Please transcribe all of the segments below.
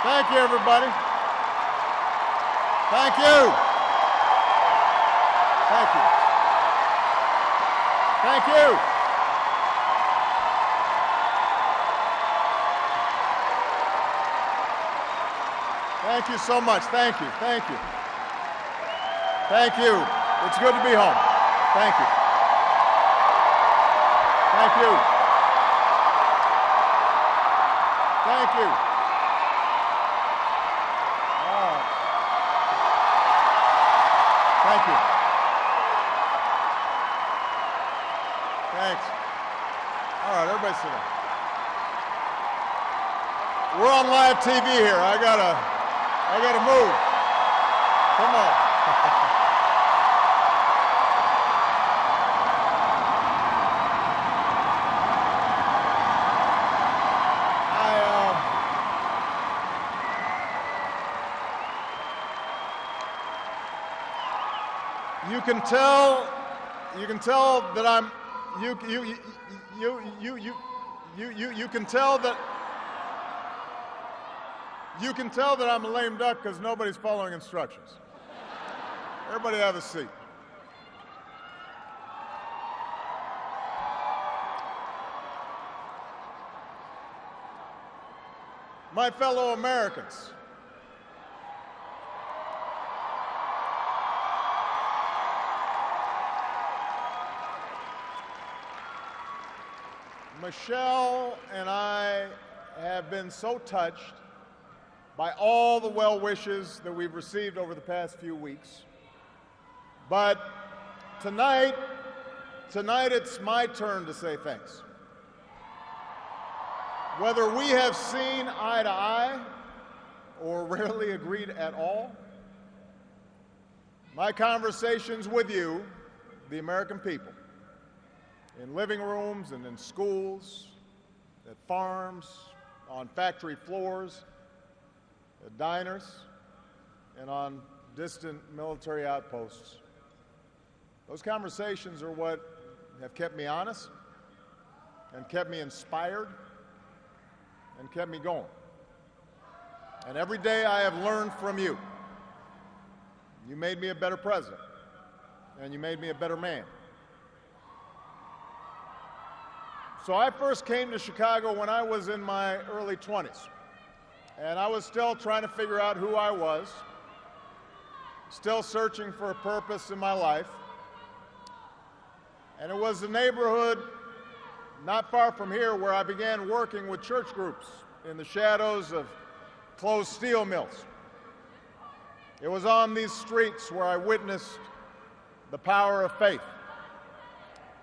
Thank you, everybody. Thank you. Thank you. Thank you. Thank you so much. Thank you. Thank you. Thank you. It's good to be home. Thank you. Thank you. Thank you. Thank you. Thanks. All right, everybody sit down. We're on live TV here. I gotta move. Come on. You can tell that I'm, you can tell that I'm a lame duck because nobody's following instructions. Everybody have a seat. My fellow Americans, Michelle and I have been so touched by all the well wishes that we've received over the past few weeks. But tonight it's my turn to say thanks. Whether we have seen eye to eye or rarely agreed at all, my conversations with you, the American people, in living rooms and in schools, at farms, on factory floors, at diners, and on distant military outposts. Those conversations are what have kept me honest and kept me inspired and kept me going. And every day I have learned from you. You made me a better president, and you made me a better man. So I first came to Chicago when I was in my early 20s, and I was still trying to figure out who I was, still searching for a purpose in my life. And it was the neighborhood not far from here where I began working with church groups in the shadows of closed steel mills. It was on these streets where I witnessed the power of faith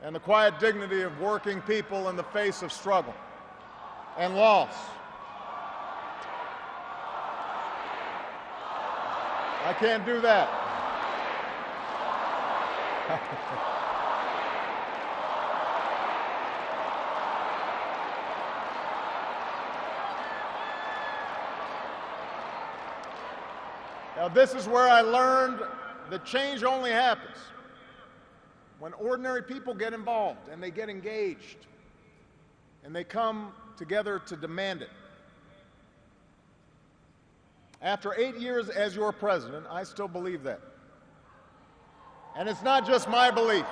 and the quiet dignity of working people in the face of struggle and loss. I can't do that. Now, this is where I learned that change only happens when ordinary people get involved and they get engaged and they come together to demand it. After 8 years as your president, I still believe that. And it's not just my belief.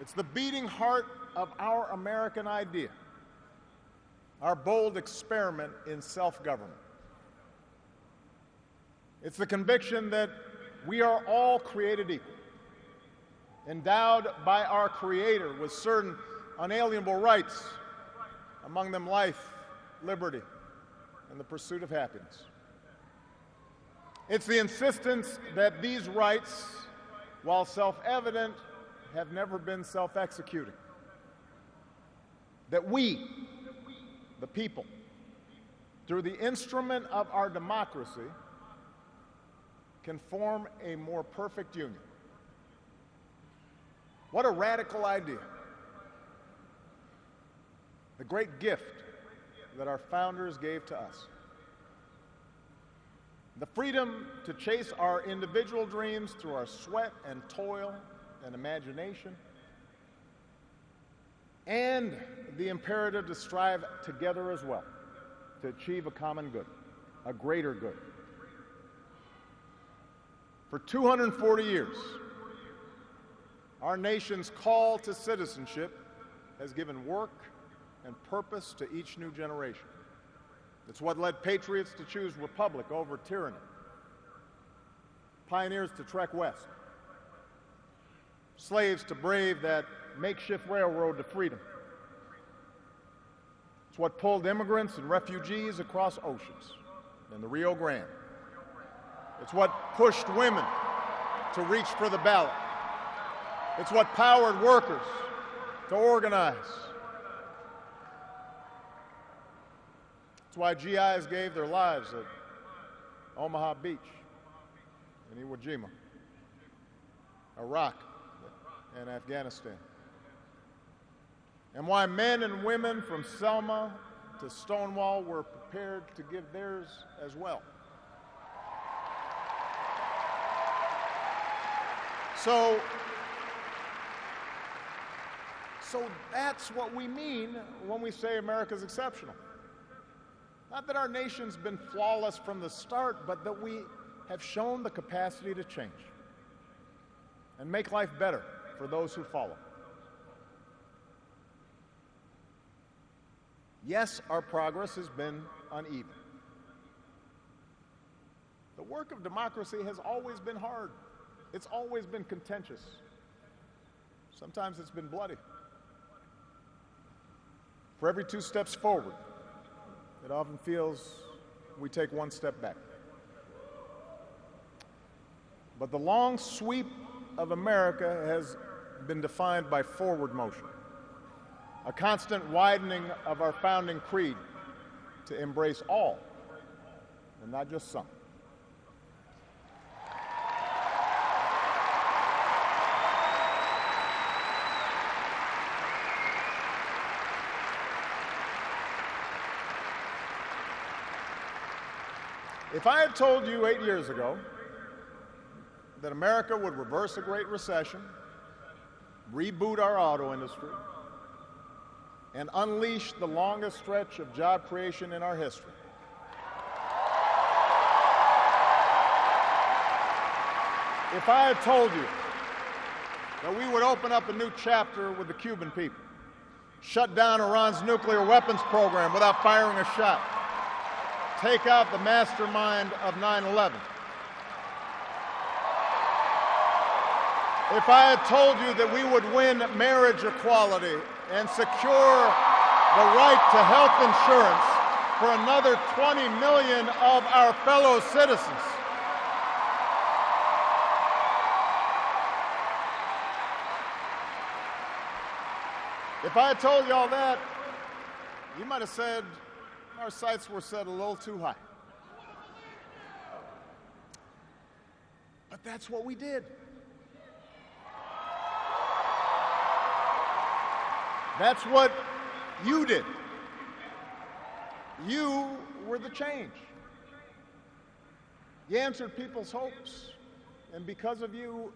It's the beating heart of our American idea, our bold experiment in self-government. It's the conviction that we are all created equal, endowed by our Creator with certain unalienable rights, among them life, liberty, and the pursuit of happiness. It's the insistence that these rights, while self-evident, have never been self-executing. That we, the people, through the instrument of our democracy, can form a more perfect union. What a radical idea. The great gift that our founders gave to us. The freedom to chase our individual dreams through our sweat and toil and imagination, and the imperative to strive together as well to achieve a common good, a greater good. For 240 years, our nation's call to citizenship has given work and purpose to each new generation. It's what led patriots to choose republic over tyranny, pioneers to trek west, slaves to brave that makeshift railroad to freedom. It's what pulled immigrants and refugees across oceans and the Rio Grande. It's what pushed women to reach for the ballot. It's what powered workers to organize. It's why GIs gave their lives at Omaha Beach, in Iwo Jima, Iraq, and Afghanistan. And why men and women from Selma to Stonewall were prepared to give theirs as well. So that's what we mean when we say America's exceptional. Not that our nation's been flawless from the start, but that we have shown the capacity to change and make life better for those who follow. Yes, our progress has been uneven. The work of democracy has always been hard. It's always been contentious. Sometimes it's been bloody. For every 2 steps forward, it often feels we take 1 step back. But the long sweep of America has been defined by forward motion, a constant widening of our founding creed to embrace all, and not just some. If I had told you 8 years ago that America would reverse a Great Recession, reboot our auto industry, and unleash the longest stretch of job creation in our history, if I had told you that we would open up a new chapter with the Cuban people, shut down Iran's nuclear weapons program without firing a shot, take out the mastermind of 9/11. If I had told you that we would win marriage equality and secure the right to health insurance for another 20 million of our fellow citizens, if I had told you all that, you might have said our sights were set a little too high. But that's what we did. That's what you did. You were the change. You answered people's hopes. And because of you,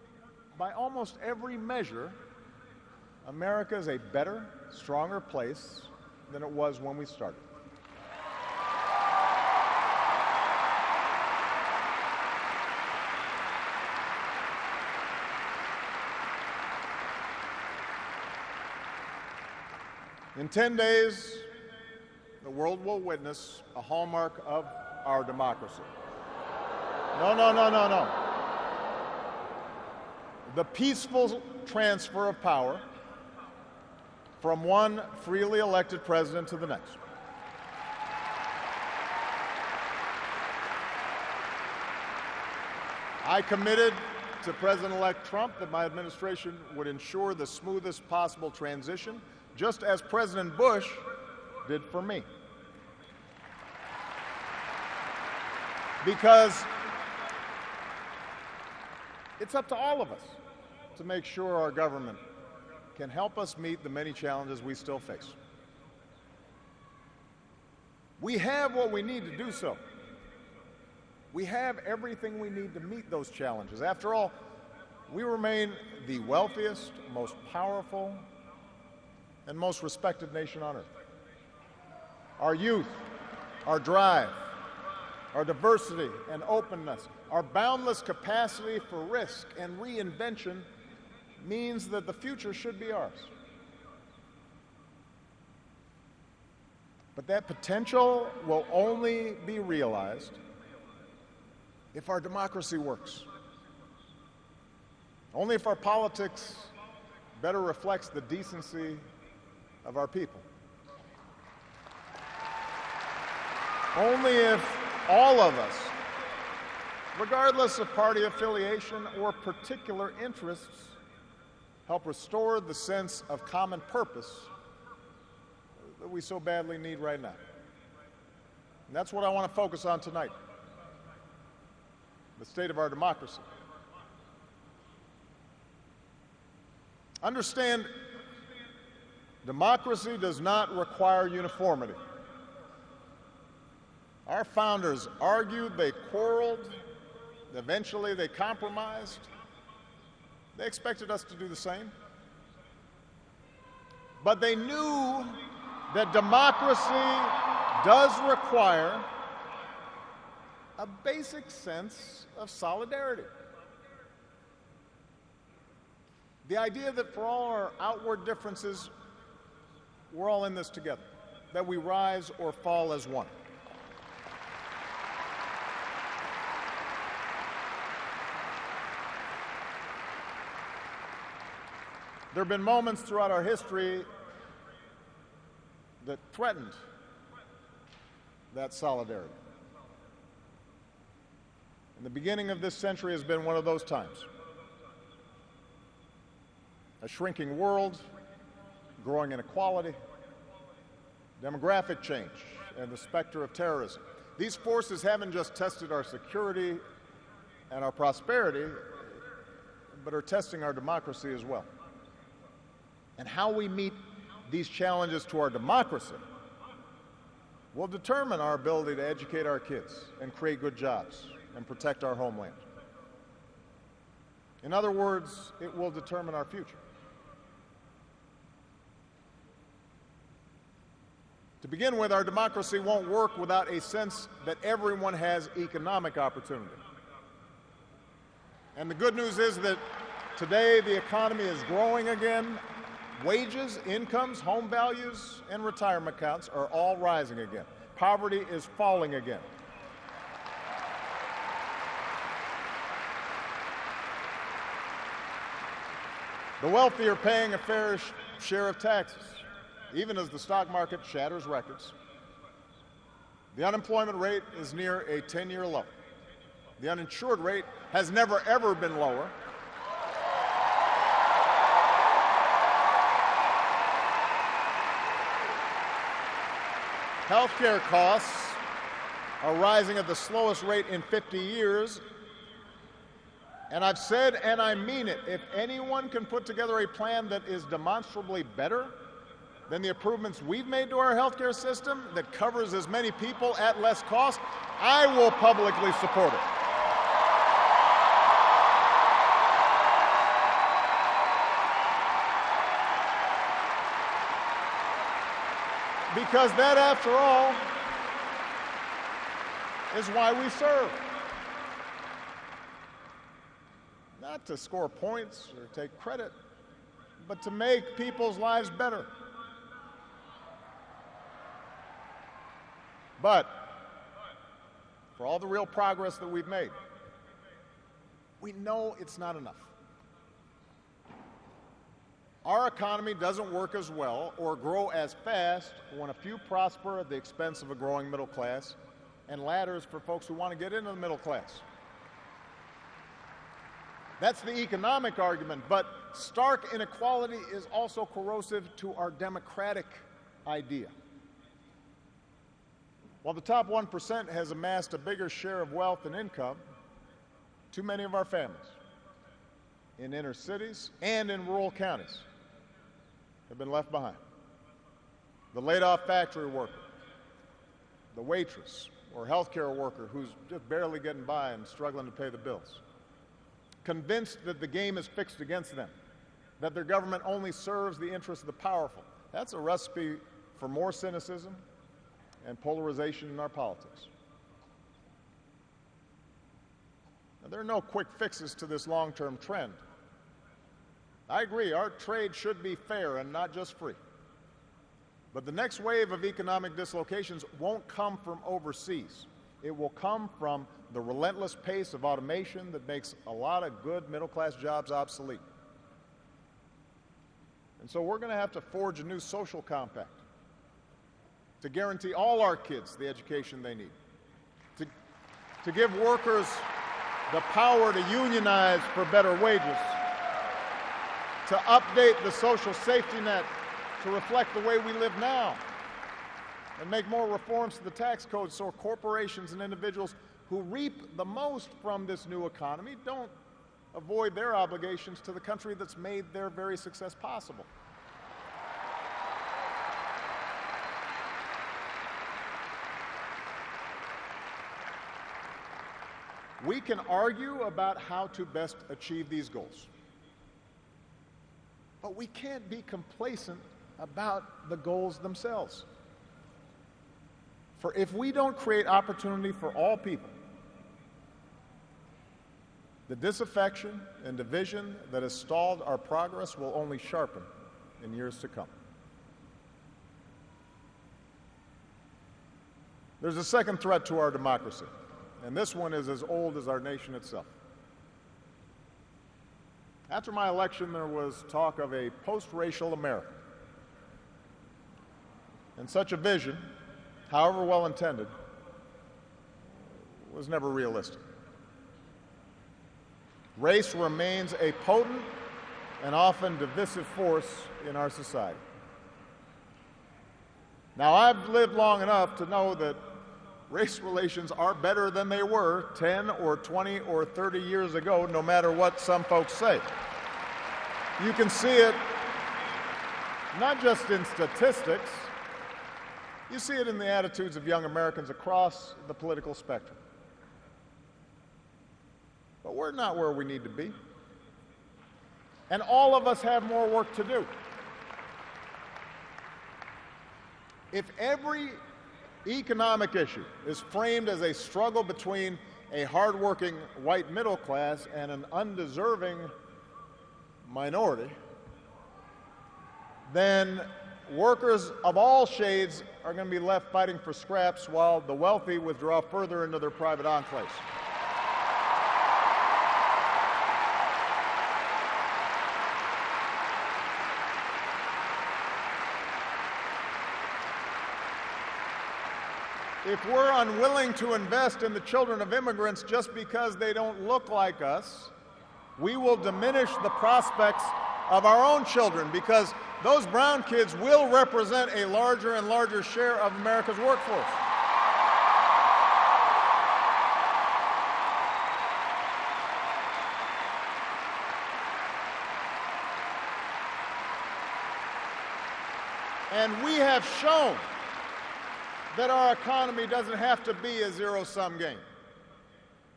by almost every measure, America is a better, stronger place than it was when we started. In 10 days, the world will witness a hallmark of our democracy. No. The peaceful transfer of power from one freely elected president to the next. I committed to President-elect Trump that my administration would ensure the smoothest possible transition, just as President Bush did for me. Because it's up to all of us to make sure our government can help us meet the many challenges we still face. We have what we need to do so. We have everything we need to meet those challenges. After all, we remain the wealthiest, most powerful, and most respected nation on earth. Our youth our drive, our diversity and openness, our boundless capacity for risk and reinvention means that the future should be ours. But that potential will only be realized if our democracy works. Only if our politics better reflects the decency of our people. Only if all of us, regardless of party affiliation or particular interests, help restore the sense of common purpose that we so badly need right now. And that's what I want to focus on tonight, the state of our democracy. Understand, democracy does not require uniformity. Our founders argued, they quarreled, eventually they compromised. They expected us to do the same. But they knew that democracy does require a basic sense of solidarity. The idea that for all our outward differences, we're all in this together, that we rise or fall as one. There have been moments throughout our history that threatened that solidarity. And the beginning of this century has been one of those times. A shrinking world, growing inequality, demographic change, and the specter of terrorism. These forces haven't just tested our security and our prosperity, but are testing our democracy as well. And how we meet these challenges to our democracy will determine our ability to educate our kids and create good jobs and protect our homeland. In other words, it will determine our future. To begin with, our democracy won't work without a sense that everyone has economic opportunity. And the good news is that today the economy is growing again. Wages, incomes, home values, and retirement accounts are all rising again. Poverty is falling again. The wealthy are paying a fair share of taxes, even as the stock market shatters records. The unemployment rate is near a 10-year low. The uninsured rate has never, ever been lower. Healthcare costs are rising at the slowest rate in 50 years. And I've said, and I mean it, if anyone can put together a plan that is demonstrably better than the improvements we've made to our healthcare system that covers as many people at less cost, I will publicly support it. Because that, after all, is why we serve. Not to score points or take credit, but to make people's lives better. But for all the real progress that we've made, we know it's not enough. Our economy doesn't work as well or grow as fast when a few prosper at the expense of a growing middle class and ladders for folks who want to get into the middle class. That's the economic argument, but stark inequality is also corrosive to our democratic idea. While the top 1% has amassed a bigger share of wealth and income, too many of our families in inner cities and in rural counties have been left behind. The laid-off factory worker, the waitress or healthcare worker who's just barely getting by and struggling to pay the bills, convinced that the game is fixed against them, that their government only serves the interests of the powerful. That's a recipe for more cynicism and polarization in our politics. Now, there are no quick fixes to this long-term trend. I agree, our trade should be fair and not just free. But the next wave of economic dislocations won't come from overseas. It will come from the relentless pace of automation that makes a lot of good middle-class jobs obsolete. And so we're going to have to forge a new social compact to guarantee all our kids the education they need, to give workers the power to unionize for better wages, to update the social safety net to reflect the way we live now, and make more reforms to the tax code so corporations and individuals who reap the most from this new economy don't avoid their obligations to the country that's made their very success possible. We can argue about how to best achieve these goals, but we can't be complacent about the goals themselves. For if we don't create opportunity for all people, the disaffection and division that has stalled our progress will only sharpen in years to come. There's a second threat to our democracy, and this one is as old as our nation itself. After my election, there was talk of a post-racial America. And such a vision, however well-intended, was never realistic. Race remains a potent and often divisive force in our society. Now, I've lived long enough to know that race relations are better than they were 10 or 20 or 30 years ago, no matter what some folks say. You can see it not just in statistics, you see it in the attitudes of young Americans across the political spectrum. But we're not where we need to be. And all of us have more work to do. If every economic issue is framed as a struggle between a hardworking white middle class and an undeserving minority, then workers of all shades are going to be left fighting for scraps while the wealthy withdraw further into their private enclaves. If we're unwilling to invest in the children of immigrants just because they don't look like us, we will diminish the prospects of our own children, because those brown kids will represent a larger and larger share of America's workforce. And we have shown that our economy doesn't have to be a zero-sum game.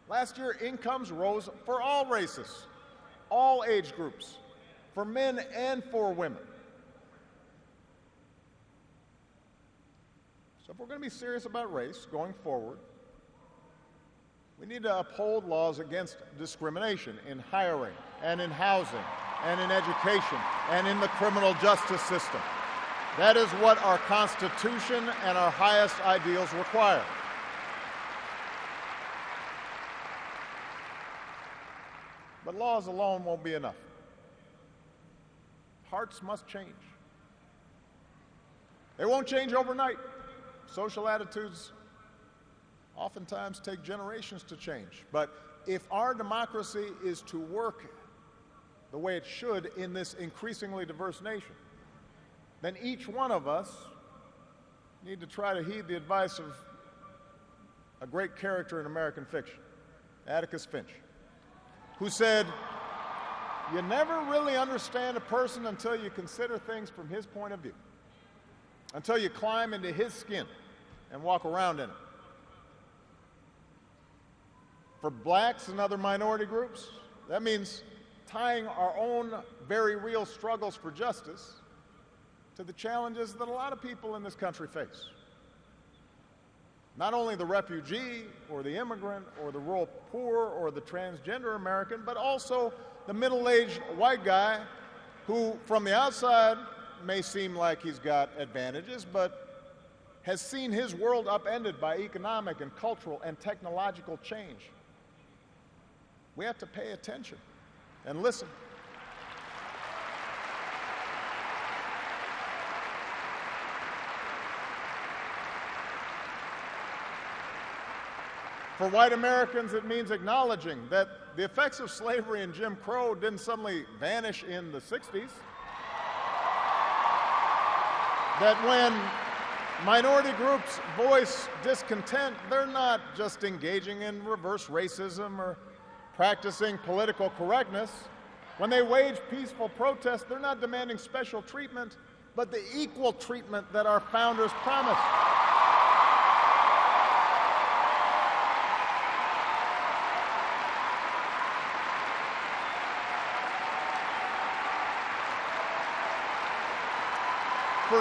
Last year, incomes rose for all races, all age groups, for men and for women. So if we're going to be serious about race going forward, we need to uphold laws against discrimination in hiring and in housing and in education and in the criminal justice system. That is what our Constitution and our highest ideals require. But laws alone won't be enough. Hearts must change. They won't change overnight. Social attitudes oftentimes take generations to change. But if our democracy is to work the way it should in this increasingly diverse nation, then each one of us need to try to heed the advice of a great character in American fiction, Atticus Finch, who said, "You never really understand a person until you consider things from his point of view, until you climb into his skin and walk around in it." For blacks and other minority groups, that means tying our own very real struggles for justice to the challenges that a lot of people in this country face. not only the refugee or the immigrant or the rural poor or the transgender American, but also the middle-aged white guy who, from the outside, may seem like he's got advantages, but has seen his world upended by economic and cultural and technological change. We have to pay attention and listen. For white Americans, it means acknowledging that the effects of slavery and Jim Crow didn't suddenly vanish in the 60s. That when minority groups voice discontent, they're not just engaging in reverse racism or practicing political correctness. When they wage peaceful protest, they're not demanding special treatment, but the equal treatment that our founders promised. For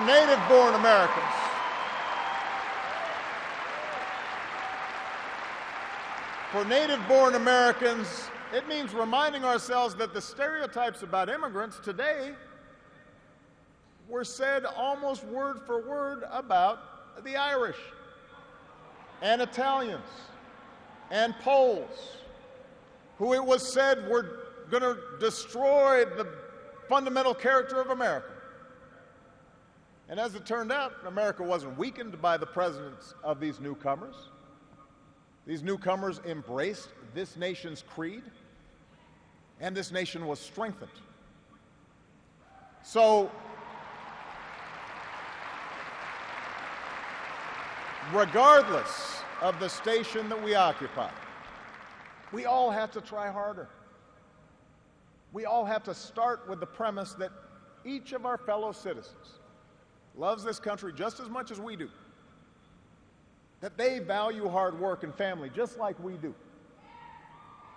native-born Americans, it means reminding ourselves that the stereotypes about immigrants today were said almost word for word about the Irish and Italians and Poles, who it was said were going to destroy the fundamental character of America. And as it turned out, America wasn't weakened by the presence of these newcomers. These newcomers embraced this nation's creed, and this nation was strengthened. So, regardless of the station that we occupy, we all have to try harder. We all have to start with the premise that each of our fellow citizens loves this country just as much as we do, that they value hard work and family just like we do,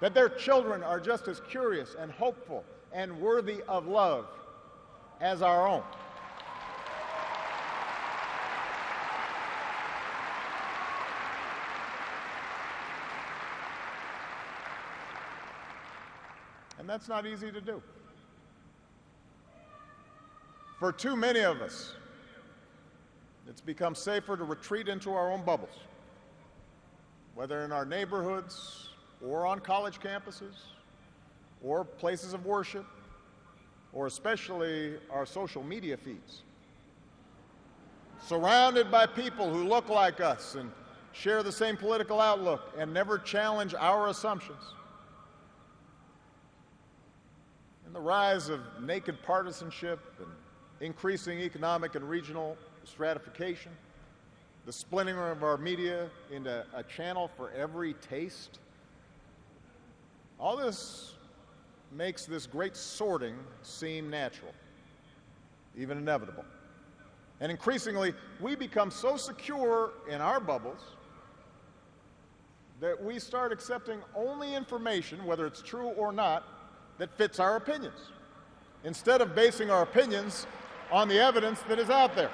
that their children are just as curious and hopeful and worthy of love as our own. And that's not easy to do. For too many of us, it's become safer to retreat into our own bubbles, whether in our neighborhoods or on college campuses or places of worship, or especially our social media feeds. Surrounded by people who look like us and share the same political outlook and never challenge our assumptions. And the rise of naked partisanship and increasing economic and regional stratification, the splintering of our media into a channel for every taste. All this makes this great sorting seem natural, even inevitable. And increasingly, we become so secure in our bubbles that we start accepting only information, whether it's true or not, that fits our opinions, instead of basing our opinions on the evidence that is out there.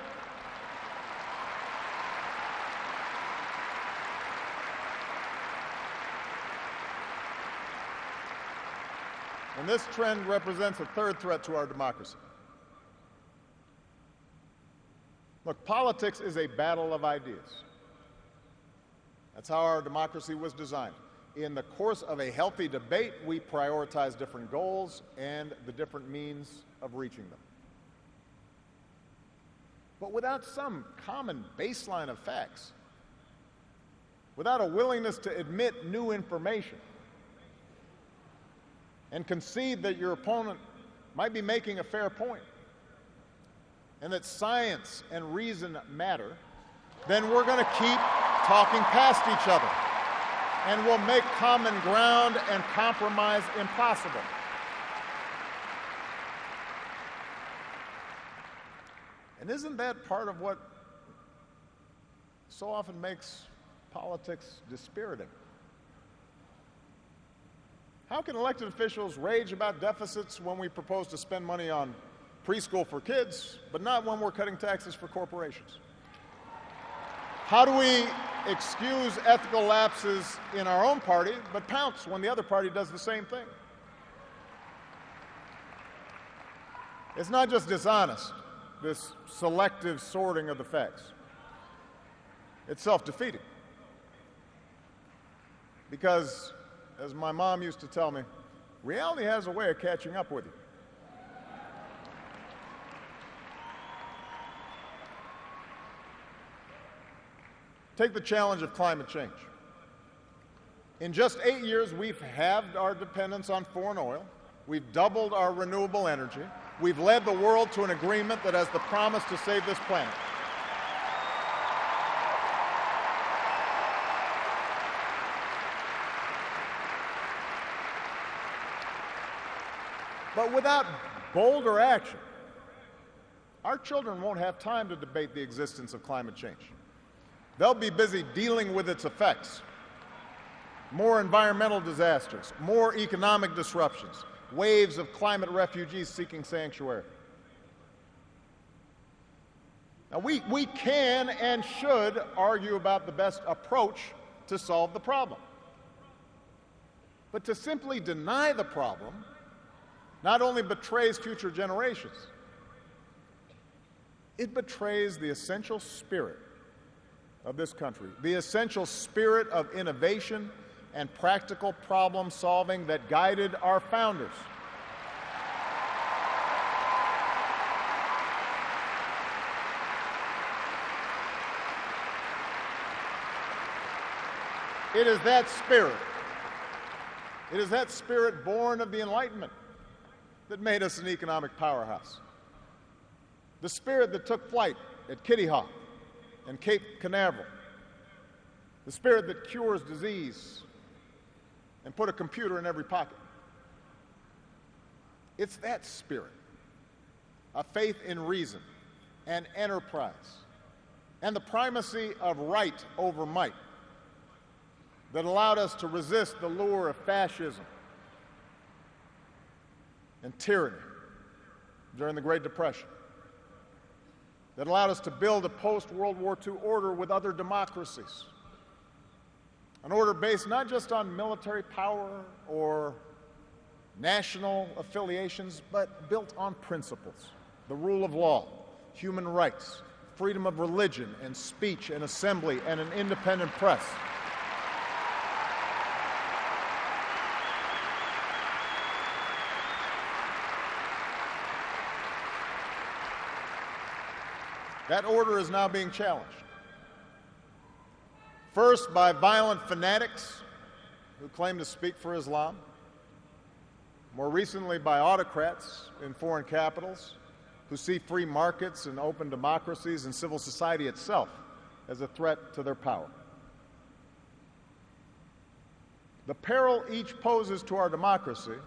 And this trend represents a third threat to our democracy. Look, politics is a battle of ideas. That's how our democracy was designed. In the course of a healthy debate, we prioritize different goals and the different means of reaching them. But without some common baseline of facts, without a willingness to admit new information, and concede that your opponent might be making a fair point, and that science and reason matter, then we're going to keep talking past each other, and we'll make common ground and compromise impossible. And isn't that part of what so often makes politics dispiriting? How can elected officials rage about deficits when we propose to spend money on preschool for kids, but not when we're cutting taxes for corporations? How do we excuse ethical lapses in our own party, but pounce when the other party does the same thing? It's not just dishonest, this selective sorting of the facts. It's self-defeating. Because, as my mom used to tell me, reality has a way of catching up with you. Take the challenge of climate change. In just 8 years, we've halved our dependence on foreign oil. We've doubled our renewable energy. We've led the world to an agreement that has the promise to save this planet. But without bolder action, our children won't have time to debate the existence of climate change. They'll be busy dealing with its effects. More environmental disasters, more economic disruptions, waves of climate refugees seeking sanctuary. Now, we can and should argue about the best approach to solve the problem. But to simply deny the problem not only betrays future generations, it betrays the essential spirit of this country, the essential spirit of innovation and practical problem solving that guided our founders. It is that spirit born of the Enlightenment that made us an economic powerhouse. The spirit that took flight at Kitty Hawk and Cape Canaveral. The spirit that cures disease and put a computer in every pocket. It's that spirit, a faith in reason and enterprise, and the primacy of right over might that allowed us to resist the lure of fascism and tyranny during the Great Depression, that allowed us to build a post-World War II order with other democracies, an order based not just on military power or national affiliations, but built on principles: the rule of law, human rights, freedom of religion and speech and assembly, and an independent press. That order is now being challenged. First, by violent fanatics who claim to speak for Islam. More recently, by autocrats in foreign capitals who see free markets and open democracies and civil society itself as a threat to their power. The peril each poses to our democracy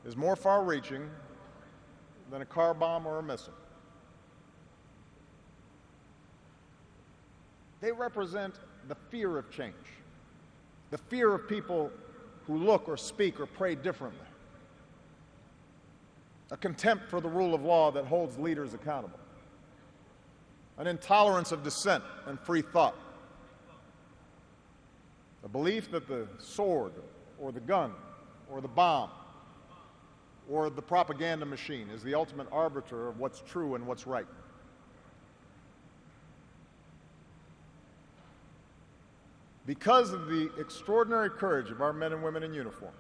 is more far-reaching than a car bomb or a missile. They represent the fear of change, the fear of people who look or speak or pray differently, a contempt for the rule of law that holds leaders accountable, an intolerance of dissent and free thought, a belief that the sword or the gun or the bomb or the propaganda machine is the ultimate arbiter of what's true and what's right. Because of the extraordinary courage of our men and women in uniform,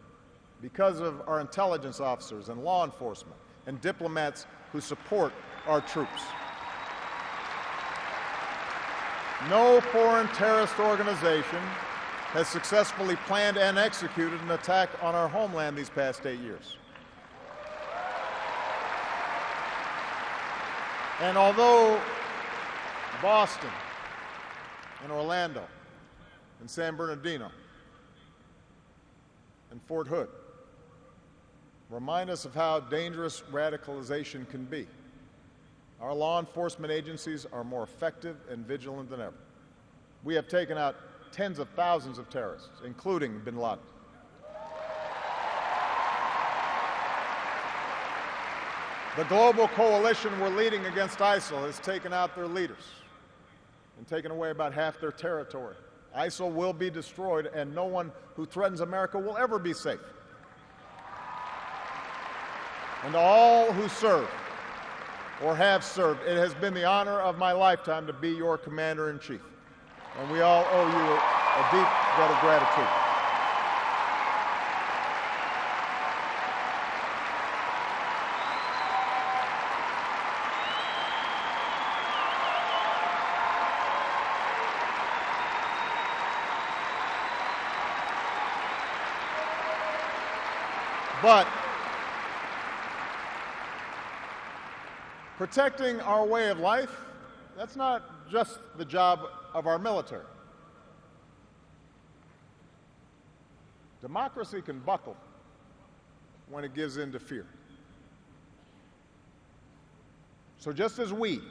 because of our intelligence officers and law enforcement and diplomats who support our troops, no foreign terrorist organization has successfully planned and executed an attack on our homeland these past 8 years. And although Boston and Orlando and San Bernardino and Fort Hood remind us of how dangerous radicalization can be, our law enforcement agencies are more effective and vigilant than ever. We have taken out tens of thousands of terrorists, including bin Laden. The global coalition we're leading against ISIL has taken out their leaders, and taken away about half their territory. ISIL will be destroyed, and no one who threatens America will ever be safe. And to all who serve or have served, it has been the honor of my lifetime to be your commander-in-chief. And we all owe you a deep debt of gratitude. But protecting our way of life, that's not just the job of our military. Democracy can buckle when it gives in to fear. So just as we,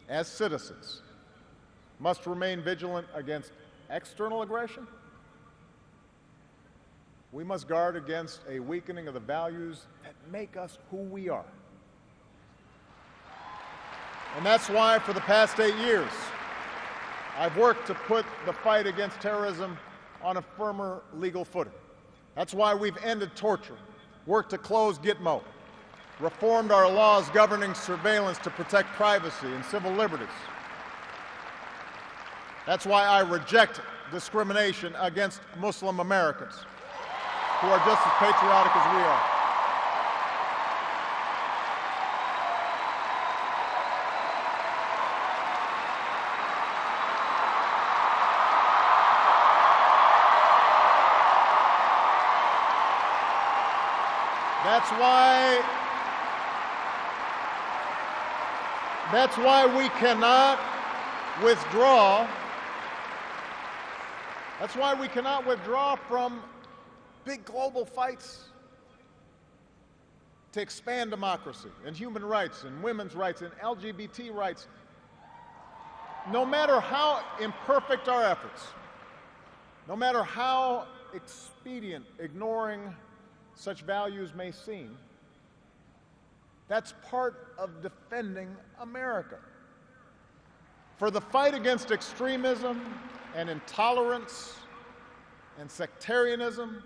as citizens, must remain vigilant against external aggression, we must guard against a weakening of the values that make us who we are. And that's why for the past 8 years, I've worked to put the fight against terrorism on a firmer legal footing. That's why we've ended torture, worked to close Gitmo, reformed our laws governing surveillance to protect privacy and civil liberties. That's why I reject discrimination against Muslim Americans, who are just as patriotic as we are. That's why we cannot withdraw. That's why we cannot withdraw from big global fights to expand democracy and human rights and women's rights and LGBT rights. No matter how imperfect our efforts, no matter how expedient ignoring such values may seem, that's part of defending America. For the fight against extremism and intolerance and sectarianism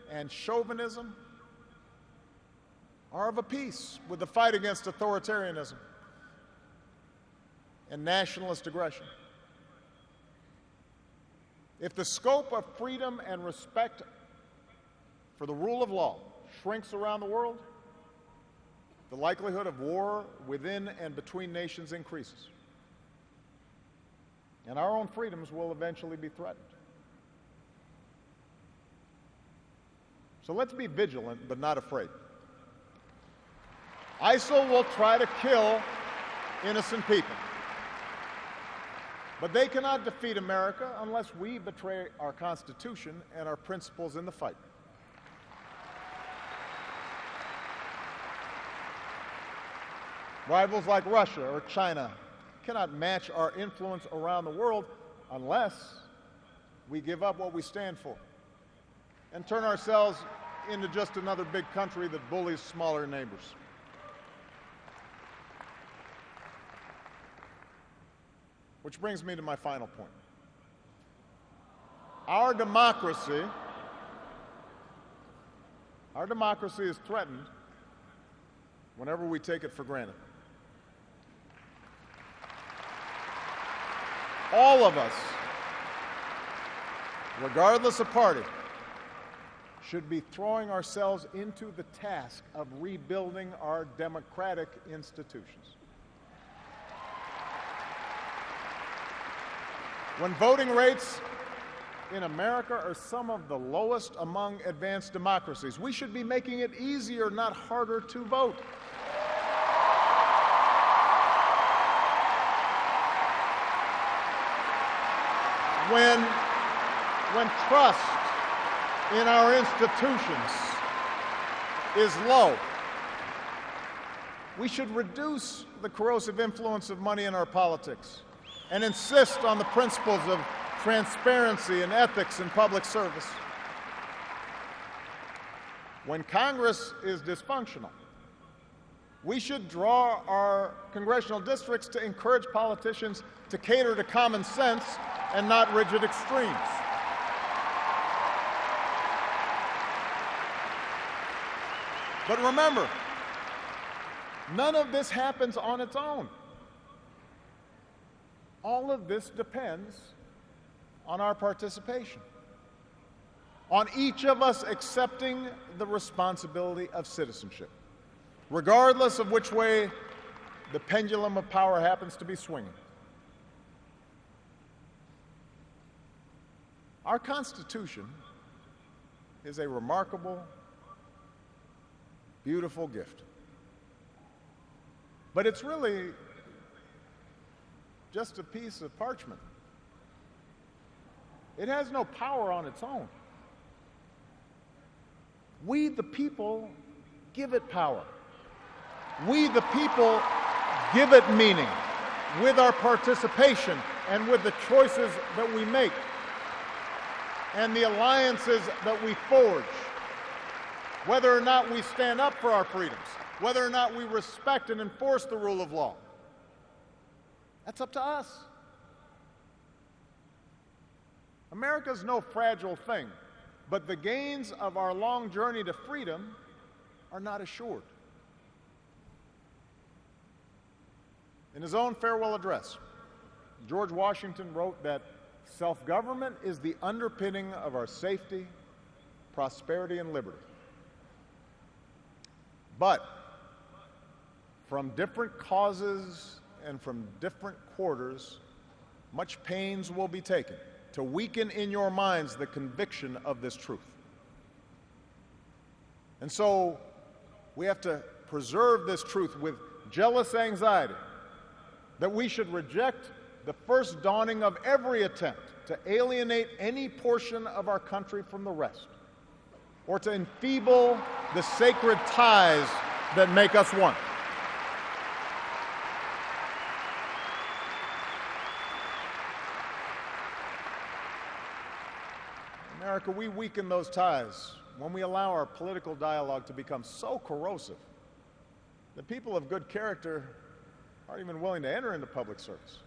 and chauvinism are of a piece with the fight against authoritarianism and nationalist aggression. If the scope of freedom and respect for the rule of law shrinks around the world, the likelihood of war within and between nations increases. And our own freedoms will eventually be threatened. So let's be vigilant but not afraid. ISIL will try to kill innocent people. But they cannot defeat America unless we betray our Constitution and our principles in the fight. Rivals like Russia or China cannot match our influence around the world unless we give up what we stand for and turn ourselves into just another big country that bullies smaller neighbors. Which brings me to my final point. Our democracy is threatened whenever we take it for granted. All of us, regardless of party, should be throwing ourselves into the task of rebuilding our democratic institutions. When voting rates in America are some of the lowest among advanced democracies, we should be making it easier, not harder, to vote. When trust in our institutions is low, we should reduce the corrosive influence of money in our politics and insist on the principles of transparency and ethics in public service. When Congress is dysfunctional, We should draw our congressional districts to encourage politicians to cater to common sense and not rigid extremes. But remember, none of this happens on its own. All of this depends on our participation, on each of us accepting the responsibility of citizenship, regardless of which way the pendulum of power happens to be swinging. Our Constitution is a remarkable, beautiful gift. But it's really just a piece of parchment. It has no power on its own. We, the people, give it power. We, the people, give it meaning with our participation and with the choices that we make and the alliances that we forge, whether or not we stand up for our freedoms, whether or not we respect and enforce the rule of law. That's up to us. America's no fragile thing, but the gains of our long journey to freedom are not assured. In his own farewell address, George Washington wrote that self-government is the underpinning of our safety, prosperity, and liberty. But from different causes and from different quarters, much pains will be taken to weaken in your minds the conviction of this truth. And so we have to preserve this truth with jealous anxiety that we should reject the first dawning of every attempt to alienate any portion of our country from the rest, or to enfeeble the sacred ties that make us one. America, we weaken those ties when we allow our political dialogue to become so corrosive that people of good character aren't even willing to enter into public service.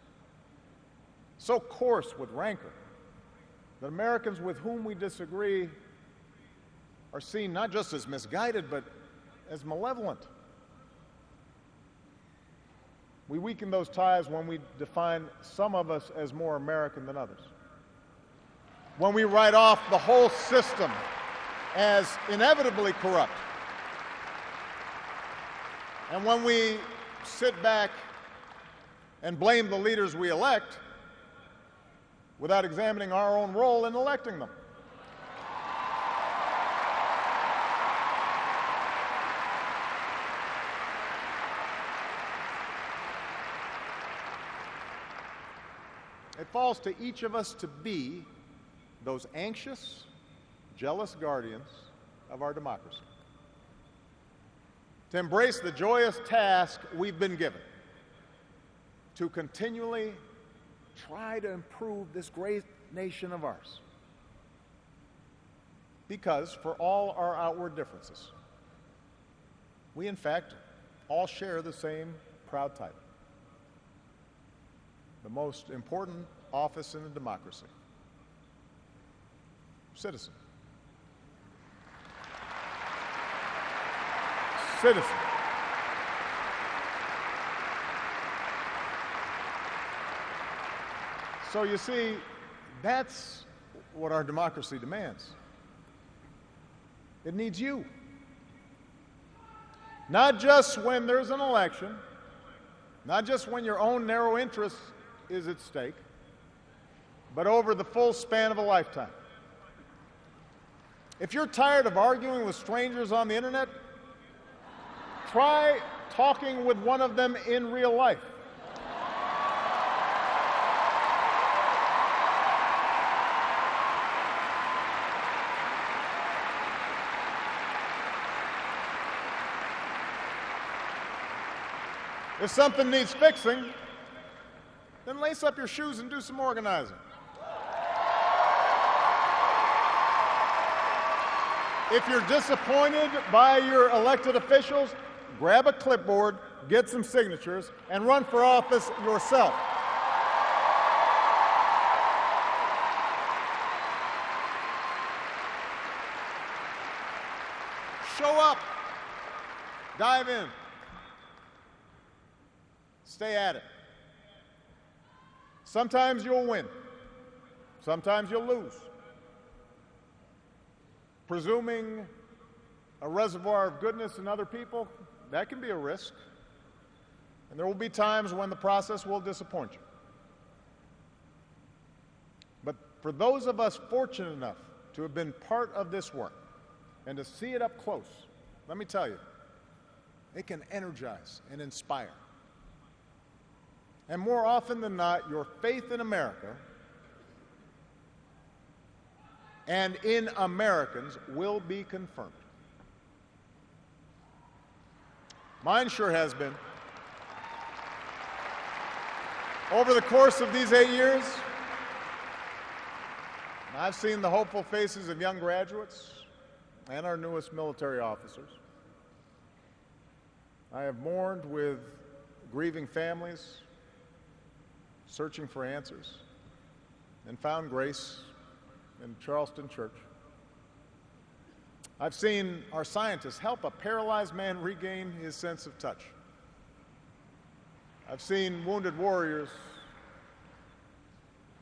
So coarse with rancor that Americans with whom we disagree are seen not just as misguided, but as malevolent. We weaken those ties when we define some of us as more American than others, when we write off the whole system as inevitably corrupt, and when we sit back and blame the leaders we elect without examining our own role in electing them. It falls to each of us to be those anxious, jealous guardians of our democracy, to embrace the joyous task we've been given, to continually try to improve this great nation of ours. Because for all our outward differences, we in fact all share the same proud title, the most important office in a democracy: citizen. Citizen. So you see, that's what our democracy demands. It needs you. Not just when there's an election, not just when your own narrow interest is at stake, but over the full span of a lifetime. If you're tired of arguing with strangers on the internet, try talking with one of them in real life. If something needs fixing, then lace up your shoes and do some organizing. If you're disappointed by your elected officials, grab a clipboard, get some signatures, and run for office yourself. Show up. Dive in. Stay at it. Sometimes you'll win. Sometimes you'll lose. Presuming a reservoir of goodness in other people, that can be a risk. And there will be times when the process will disappoint you. But for those of us fortunate enough to have been part of this work and to see it up close, let me tell you, it can energize and inspire. And more often than not, your faith in America and in Americans will be confirmed. Mine sure has been. Over the course of these 8 years, I've seen the hopeful faces of young graduates and our newest military officers. I have mourned with grieving families, searching for answers, and found grace in Charleston Church. I've seen our scientists help a paralyzed man regain his sense of touch. I've seen wounded warriors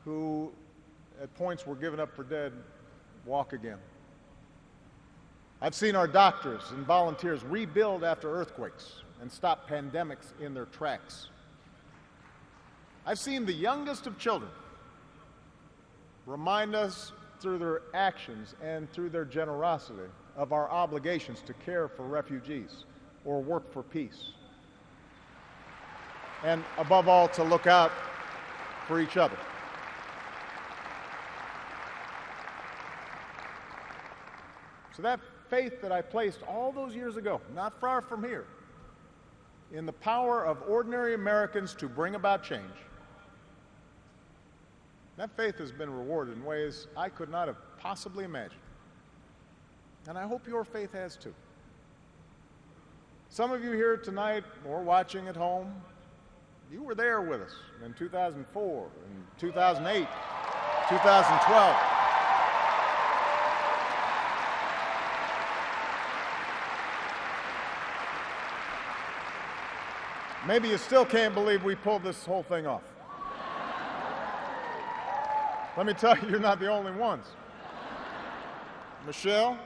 who at points were given up for dead walk again. I've seen our doctors and volunteers rebuild after earthquakes and stop pandemics in their tracks. I've seen the youngest of children remind us through their actions and through their generosity of our obligations to care for refugees or work for peace. And above all, to look out for each other. So that faith that I placed all those years ago, not far from here, in the power of ordinary Americans to bring about change, that faith has been rewarded in ways I could not have possibly imagined. And I hope your faith has too. Some of you here tonight or watching at home, you were there with us in 2004, in 2008, 2012. Maybe you still can't believe we pulled this whole thing off. Let me tell you, you're not the only ones. Michelle,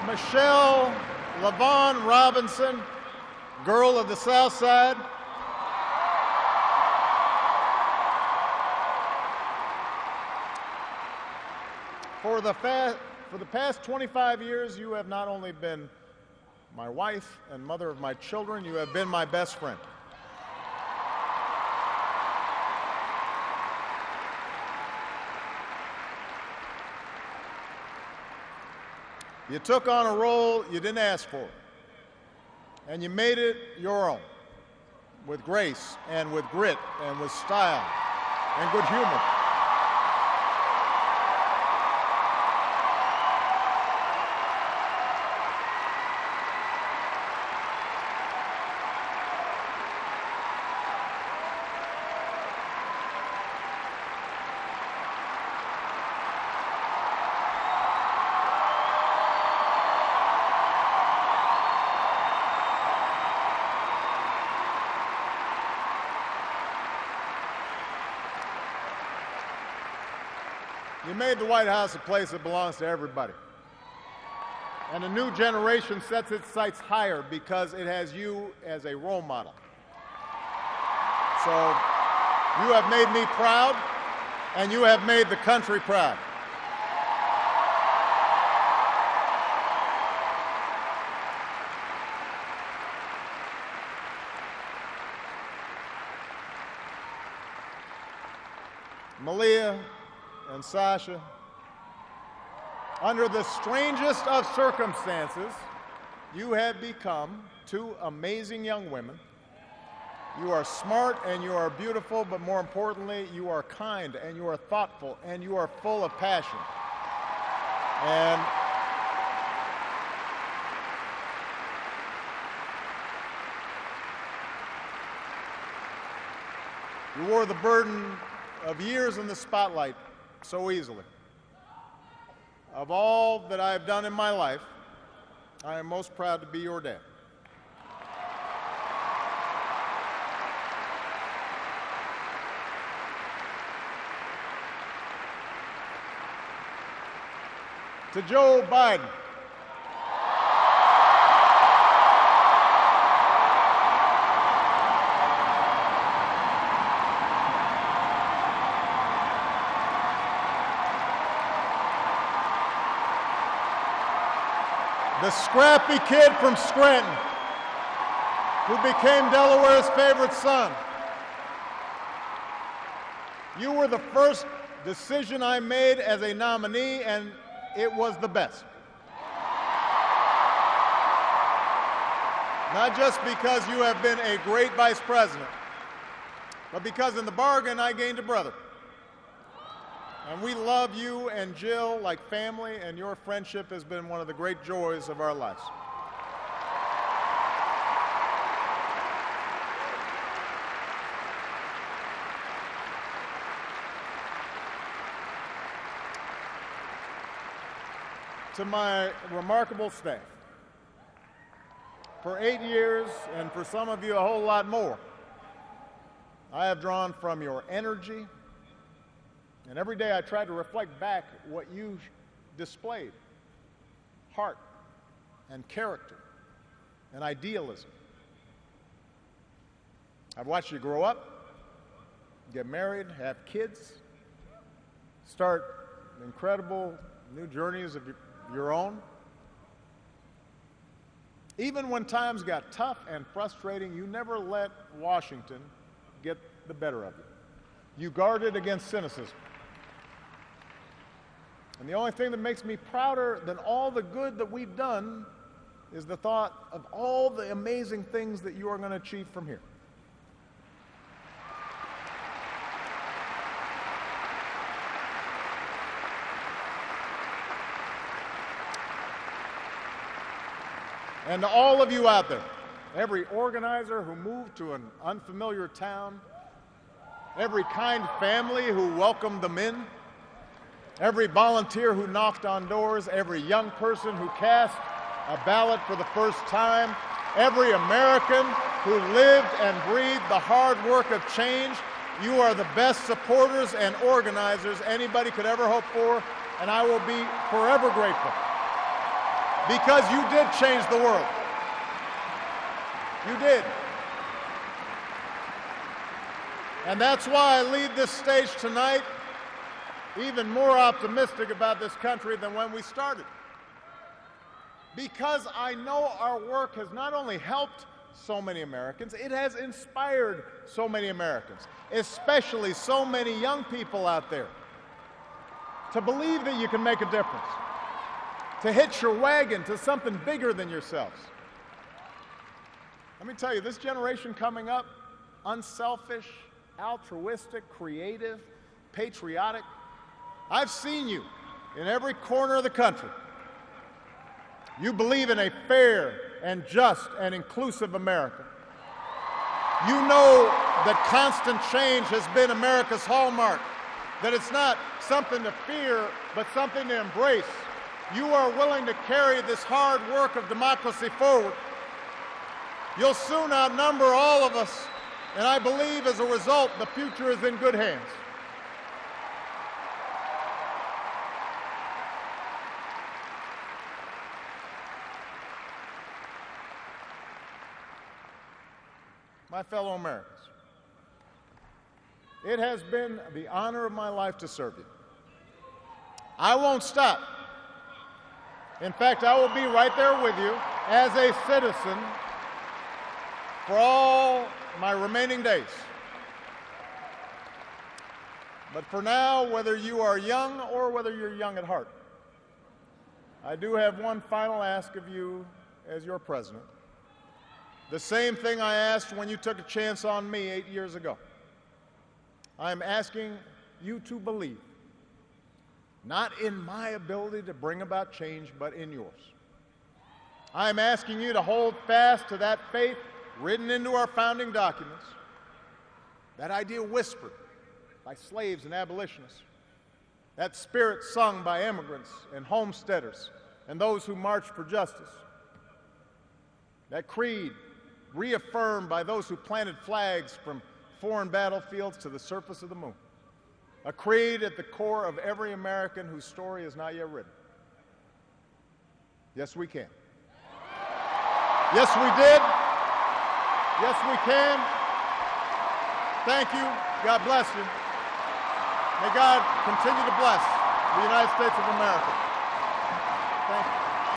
Michelle LaVaughn Robinson, girl of the South Side. For the past 25 years, you have not only been my wife and mother of my children, you have been my best friend. You took on a role you didn't ask for, and you made it your own, with grace and with grit and with style and good humor. You made the White House a place that belongs to everybody. And a new generation sets its sights higher because it has you as a role model. So you have made me proud, and you have made the country proud. Malia and Sasha, under the strangest of circumstances, you have become two amazing young women. You are smart and you are beautiful, but more importantly, you are kind and you are thoughtful and you are full of passion. And you wore the burden of years in the spotlight so easily. Of all that I have done in my life, I am most proud to be your dad. To Joe Biden, the scrappy kid from Scranton who became Delaware's favorite son. You were the first decision I made as a nominee, and it was the best. Not just because you have been a great vice president, but because in the bargain I gained a brother. And we love you and Jill like family, and your friendship has been one of the great joys of our lives. To my remarkable staff, for 8 years, and for some of you a whole lot more, I have drawn from your energy, and every day I try to reflect back what you displayed: heart and character and idealism. I've watched you grow up, get married, have kids, start incredible new journeys of your own. Even when times got tough and frustrating, you never let Washington get the better of you. You guarded against cynicism. And the only thing that makes me prouder than all the good that we've done is the thought of all the amazing things that you are going to achieve from here. And to all of you out there, every organizer who moved to an unfamiliar town, every kind family who welcomed them in, every volunteer who knocked on doors, every young person who cast a ballot for the first time, every American who lived and breathed the hard work of change, you are the best supporters and organizers anybody could ever hope for, and I will be forever grateful. Because you did change the world. You did. And that's why I leave this stage tonight even more optimistic about this country than when we started. Because I know our work has not only helped so many Americans, it has inspired so many Americans, especially so many young people out there, to believe that you can make a difference, to hitch your wagon to something bigger than yourselves. Let me tell you, this generation coming up, unselfish, altruistic, creative, patriotic, I've seen you in every corner of the country. You believe in a fair and just and inclusive America. You know that constant change has been America's hallmark, that it's not something to fear, but something to embrace. You are willing to carry this hard work of democracy forward. You'll soon outnumber all of us, and I believe as a result, the future is in good hands. My fellow Americans, it has been the honor of my life to serve you. I won't stop. In fact, I will be right there with you as a citizen for all my remaining days. But for now, whether you are young or whether you're young at heart, I do have one final ask of you as your president. The same thing I asked when you took a chance on me 8 years ago. I'm asking you to believe, not in my ability to bring about change, but in yours. I'm asking you to hold fast to that faith written into our founding documents, that idea whispered by slaves and abolitionists, that spirit sung by immigrants and homesteaders and those who marched for justice, that creed reaffirmed by those who planted flags from foreign battlefields to the surface of the moon, a creed at the core of every American whose story is not yet written. Yes, we can. Yes, we did. Yes, we can. Thank you. God bless you. May God continue to bless the United States of America. Thank you.